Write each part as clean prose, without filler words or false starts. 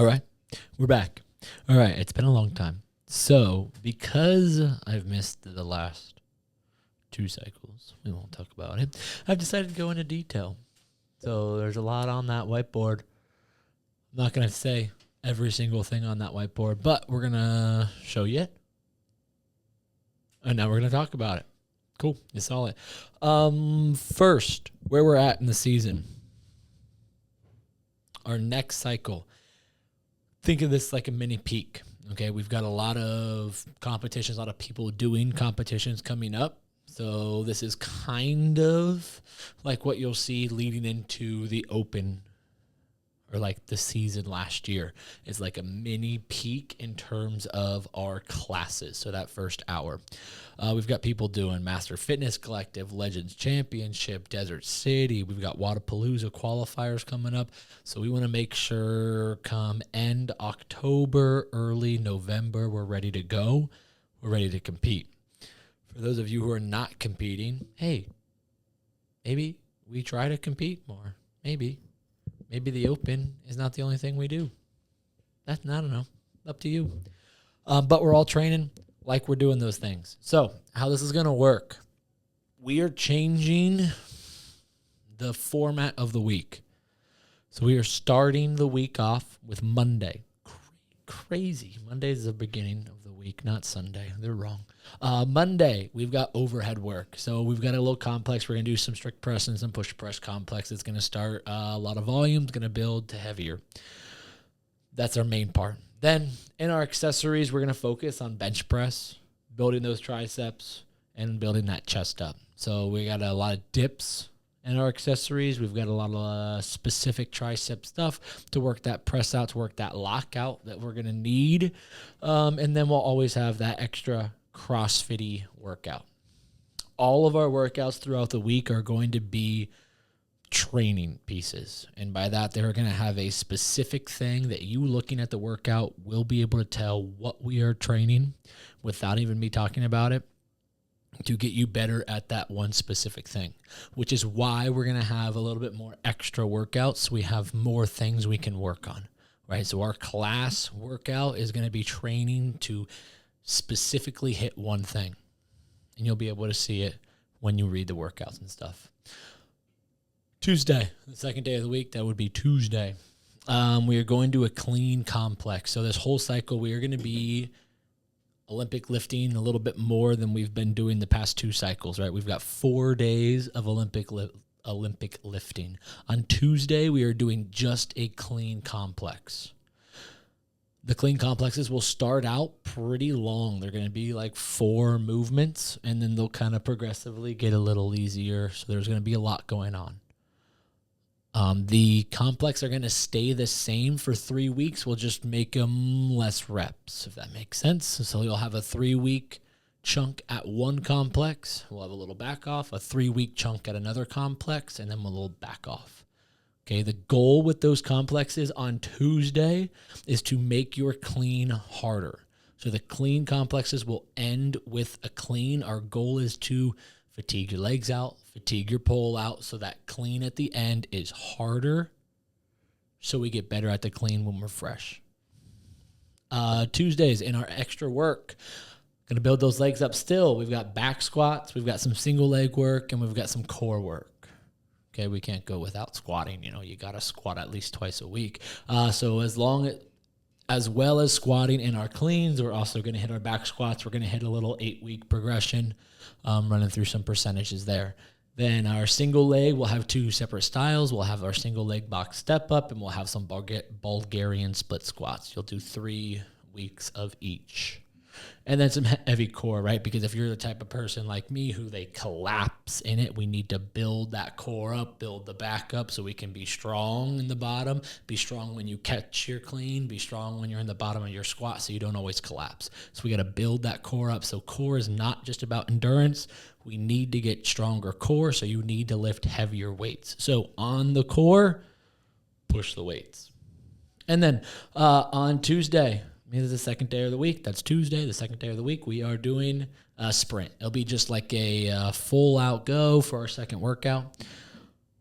All right, we're back. All right, it's been a long time. So, because I've missed the last 2 cycles, we won't talk about it. I've decided to go into detail. So, there's a lot on that whiteboard. I'm not going to say every single thing on that whiteboard, but we're going to show you it. And now we're going to talk about it. Cool. You saw it. First, where we're at in the season. Our next cycle. Think of this like a mini peak. Okay, we've got a lot of competitions, a lot of people doing competitions coming up. So this is kind of like what you'll see leading into the Open or like the season last year. It's like a mini peak in terms of our classes. So that first hour. We've got people doing Master Fitness Collective, Legends Championship, Desert City. We've got Wodapalooza qualifiers coming up. So we want to make sure come end October, early November, we're ready to go. We're ready to compete. For those of you who are not competing, hey, maybe we try to compete more. Maybe the Open is not the only thing we do. I don't know. Up to you. But we're all training like we're doing those things. So how this is going to work, we are changing the format of the week. So we are starting the week off with Monday. Crazy. Monday is the beginning of the week, not Sunday. They're wrong. Monday, we've got overhead work. So we've got a little complex. We're going to do some strict press and some push press complex. It's going to start a lot of volume. It's going to build to heavier. That's our main part. Then in our accessories, we're going to focus on bench press, building those triceps, and building that chest up. So we got a lot of dips in our accessories. We've got a lot of specific tricep stuff to work that press out, to work that lockout that we're going to need. And then we'll always have that extra CrossFit-y workout. All of our workouts throughout the week are going to be training pieces. And by that, they're going to have a specific thing that you looking at the workout will be able to tell what we are training without even me talking about it, to get you better at that one specific thing, which is why we're going to have a little bit more extra workouts. We have more things we can work on, right? So our class workout is going to be training to specifically hit one thing, and you'll be able to see it when you read the workouts and stuff. Tuesday, the second day of the week, that would be Tuesday. We are going to a clean complex. So this whole cycle, we are going to be Olympic lifting a little bit more than we've been doing the past 2 cycles, right? We've got 4 days of Olympic lifting. On Tuesday, we are doing just a clean complex. The clean complexes will start out pretty long. They're going to be like 4 movements, and then they'll kind of progressively get a little easier. So there's going to be a lot going on. The complex are going to stay the same for 3 weeks. We'll just make them less reps, if that makes sense. So you'll have a 3-week chunk at one complex. We'll have a little back off, a 3-week chunk at another complex, and then we'll back off. Okay, the goal with those complexes on Tuesday is to make your clean harder. So the clean complexes will end with a clean. Our goal is to fatigue your legs out, fatigue your pull out, so that clean at the end is harder, so we get better at the clean when we're fresh. Tuesdays in our extra work, going to build those legs up still. We've got back squats, we've got some single leg work, and we've got some core work. Okay, we can't go without squatting. You got to squat at least twice a week. So as well as squatting in our cleans, we're also going to hit our back squats. We're going to hit a little 8-week progression, running through some percentages there. Then our single leg, we'll have 2 separate styles. We'll have our single leg box step up, and we'll have some Bulgarian split squats. You'll do 3 weeks of each. And then some heavy core, right? Because if you're the type of person like me who they collapse in it, we need to build that core up, build the back up so we can be strong in the bottom, be strong when you catch your clean, be strong when you're in the bottom of your squat so you don't always collapse. So we got to build that core up. So core is not just about endurance. We need to get stronger core, so you need to lift heavier weights. So on the core, push the weights. And then on Tuesday, this is the second day of the week. That's Tuesday, the second day of the week. We are doing a sprint. It'll be just like a full-out go for our second workout.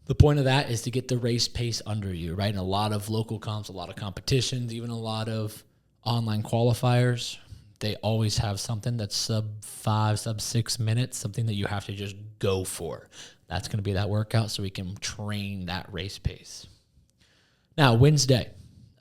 The point of that is to get the race pace under you, right? And a lot of local comps, a lot of competitions, even a lot of online qualifiers, they always have something that's sub 5, sub 6 minutes, something that you have to just go for. That's going to be that workout so we can train that race pace. Now, Wednesday.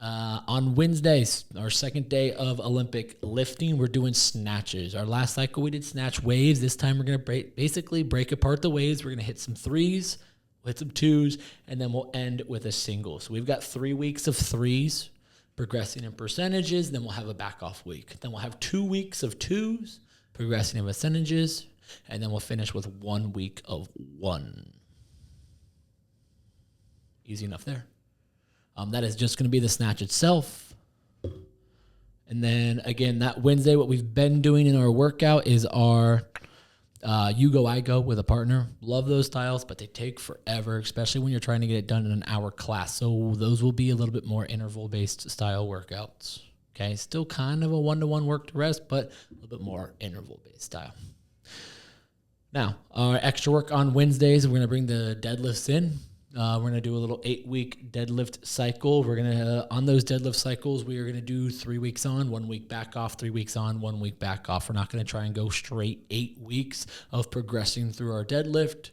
On Wednesdays, our second day of Olympic lifting, we're doing snatches. Our last cycle, we did snatch waves. This time, we're going to basically break apart the waves. We're going to hit some threes, we'll hit some twos, and then we'll end with a single. So we've got 3 weeks of threes, progressing in percentages. Then we'll have a back-off week. Then we'll have 2 weeks of twos, progressing in percentages, and then we'll finish with 1 week of one. Easy enough there. That is just going to be the snatch itself. And then, again, that Wednesday, what we've been doing in our workout is our you go, I go with a partner. Love those styles, but they take forever, especially when you're trying to get it done in an hour class. So those will be a little bit more interval-based style workouts. Okay, still kind of a one-to-one work to rest, but a little bit more interval-based style. Now, our extra work on Wednesdays, we're going to bring the deadlifts in. We're going to do a little 8-week deadlift cycle. We're going to, on those deadlift cycles, we are going to do 3 weeks on, 1 week back off, 3 weeks on, 1 week back off. We're not going to try and go straight 8 weeks of progressing through our deadlift.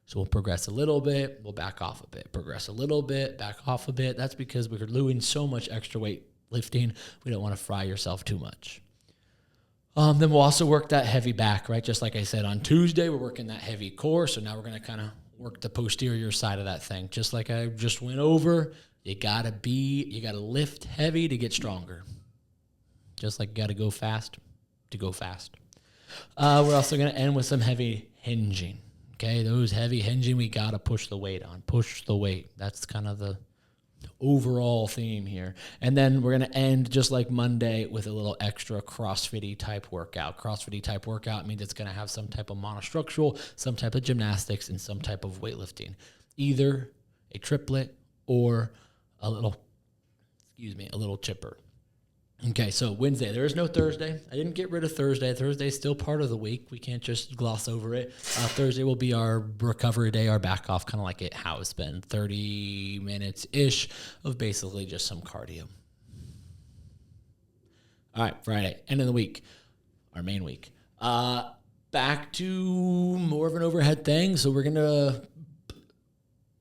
So we'll progress a little bit, we'll back off a bit, progress a little bit, back off a bit. That's because we're doing so much extra weight lifting. We don't want to fry yourself too much. Then we'll also work that heavy back, right? Just like I said, on Tuesday, we're working that heavy core. So now we're going to kind of work the posterior side of that thing. Just like I just went over, you gotta lift heavy to get stronger. Just like you gotta go fast to go fast. We're also gonna end with some heavy hinging. Okay, those heavy hinging, we gotta push the weight on. Push the weight. That's kind of the overall theme here. And then we're going to end just like Monday with a little extra CrossFit-y type workout. CrossFit-y type workout means it's going to have some type of monostructural, some type of gymnastics, and some type of weightlifting. Either a triplet or a little chipper. Okay, so Wednesday. There is no Thursday. I didn't get rid of Thursday. Thursday is still part of the week. We can't just gloss over it. Thursday will be our recovery day, our back off, kind of like it has been. 30 minutes-ish of basically just some cardio. All right, Friday, end of the week, our main week. Back to more of an overhead thing. So we're going to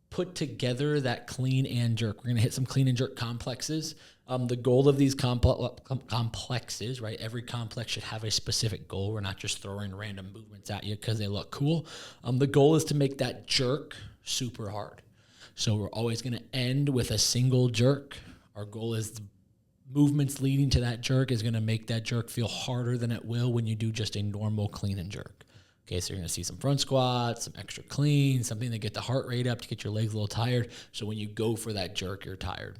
put together that clean and jerk. We're going to hit some clean and jerk complexes. The goal of these complexes, right? Every complex should have a specific goal. We're not just throwing random movements at you because they look cool. The goal is to make that jerk super hard. So we're always going to end with a single jerk. Our goal is the movements leading to that jerk is going to make that jerk feel harder than it will when you do just a normal clean and jerk. Okay, so you're going to see some front squats, some extra clean, something to get the heart rate up to get your legs a little tired. So when you go for that jerk, you're tired.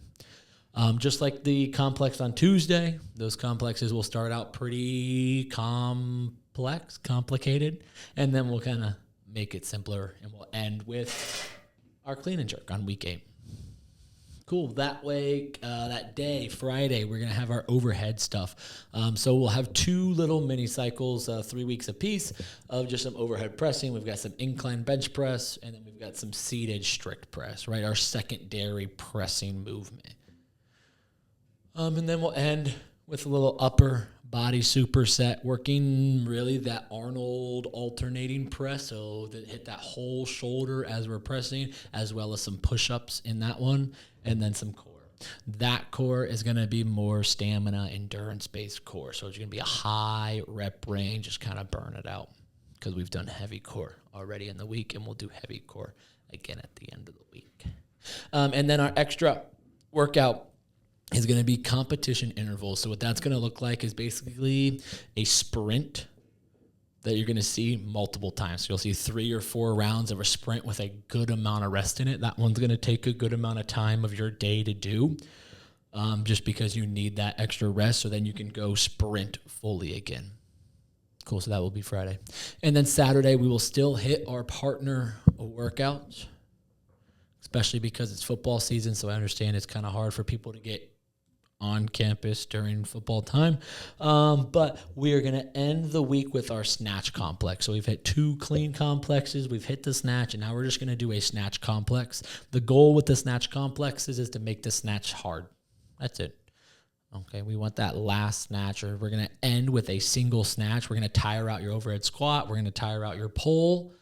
Just like the complex on Tuesday, those complexes will start out pretty complicated, and then we'll kind of make it simpler, and we'll end with our clean and jerk on week 8. Cool. That way, that day, Friday, we're going to have our overhead stuff. So we'll have 2 little mini cycles, 3 weeks apiece of just some overhead pressing. We've got some incline bench press, and then we've got some seated strict press, right? Our secondary pressing movement. And then we'll end with a little upper body superset, working really that Arnold alternating press, so that hit that whole shoulder as we're pressing, as well as some push-ups in that one, and then some core. That core is going to be more stamina, endurance-based core, so it's going to be a high rep range, just kind of burn it out, because we've done heavy core already in the week, and we'll do heavy core again at the end of the week. And then our extra workout is going to be competition intervals. So what that's going to look like is basically a sprint that you're going to see multiple times. So you'll see 3 or 4 rounds of a sprint with a good amount of rest in it. That one's going to take a good amount of time of your day to do, just because you need that extra rest, so then you can go sprint fully again. Cool, so that will be Friday. And then Saturday, we will still hit our partner workouts, especially because it's football season, so I understand it's kind of hard for people to get on campus during football time. But we are going to end the week with our snatch complex. So we've hit 2 clean complexes. We've hit the snatch, and now we're just going to do a snatch complex. The goal with the snatch complexes is to make the snatch hard. That's it. Okay, we want that last snatch, or we're going to end with a single snatch. We're going to tire out your overhead squat. We're going to tire out your pull,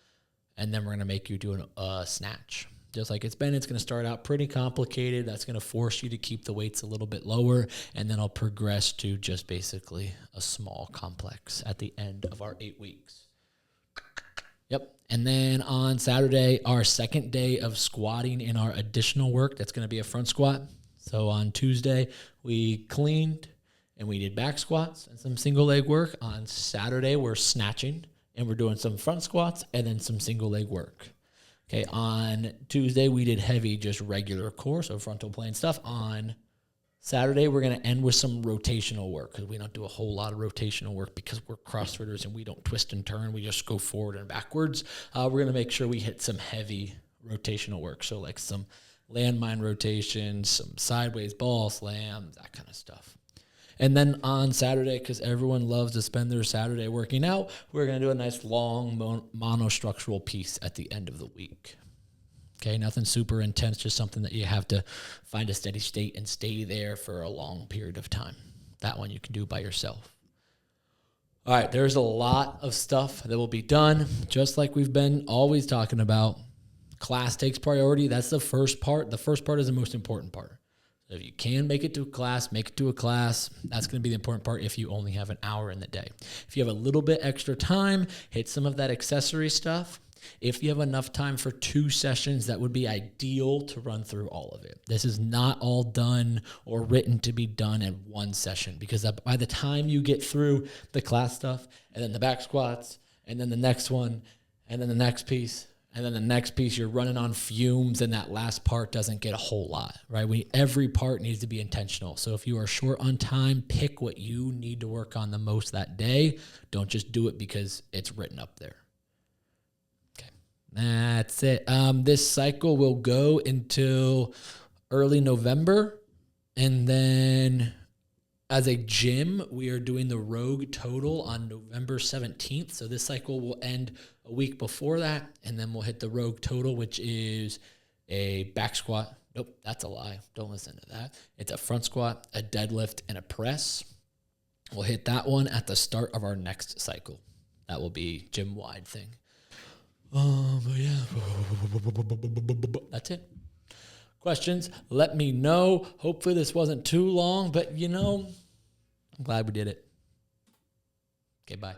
and then we're going to make you do a snatch. Just like it's been, it's going to start out pretty complicated. That's going to force you to keep the weights a little bit lower, and then I'll progress to just basically a small complex at the end of our 8 weeks. Yep. And then on Saturday, our second day of squatting in our additional work, that's going to be a front squat. So on Tuesday, we cleaned and we did back squats and some single leg work. On Saturday, we're snatching and we're doing some front squats and then some single leg work. Okay, on Tuesday, we did heavy, just regular core, so frontal plane stuff. On Saturday, we're going to end with some rotational work because we don't do a whole lot of rotational work because we're CrossFitters and we don't twist and turn. We just go forward and backwards. We're going to make sure we hit some heavy rotational work, so like some landmine rotations, some sideways ball slams, that kind of stuff. And then on Saturday, because everyone loves to spend their Saturday working out, we're going to do a nice long monostructural piece at the end of the week. Okay, nothing super intense, just something that you have to find a steady state and stay there for a long period of time. That one you can do by yourself. All right, there's a lot of stuff that will be done, just like we've been always talking about. Class takes priority. That's the first part. The first part is the most important part. So if you can make it to a class, make it to a class. That's going to be the important part if you only have an hour in the day. If you have a little bit extra time, hit some of that accessory stuff. If you have enough time for 2 sessions, that would be ideal to run through all of it. This is not all done or written to be done in 1 session, because by the time you get through the class stuff and then the back squats and then the next one and then the next piece, and then the next piece, you're running on fumes, and that last part doesn't get a whole lot, right? Every part needs to be intentional. So if you are short on time, pick what you need to work on the most that day. Don't just do it because it's written up there. Okay, that's it. This cycle will go until early November, and then as a gym, we are doing the Rogue Total on November 17th. So this cycle will end a week before that, and then we'll hit the Rogue Total, which is a back squat. Nope, that's a lie. Don't listen to that. It's a front squat, a deadlift, and a press. We'll hit that one at the start of our next cycle. That will be gym-wide thing. But yeah, that's it. Questions, let me know. Hopefully this wasn't too long, but I'm glad we did it. Okay, bye.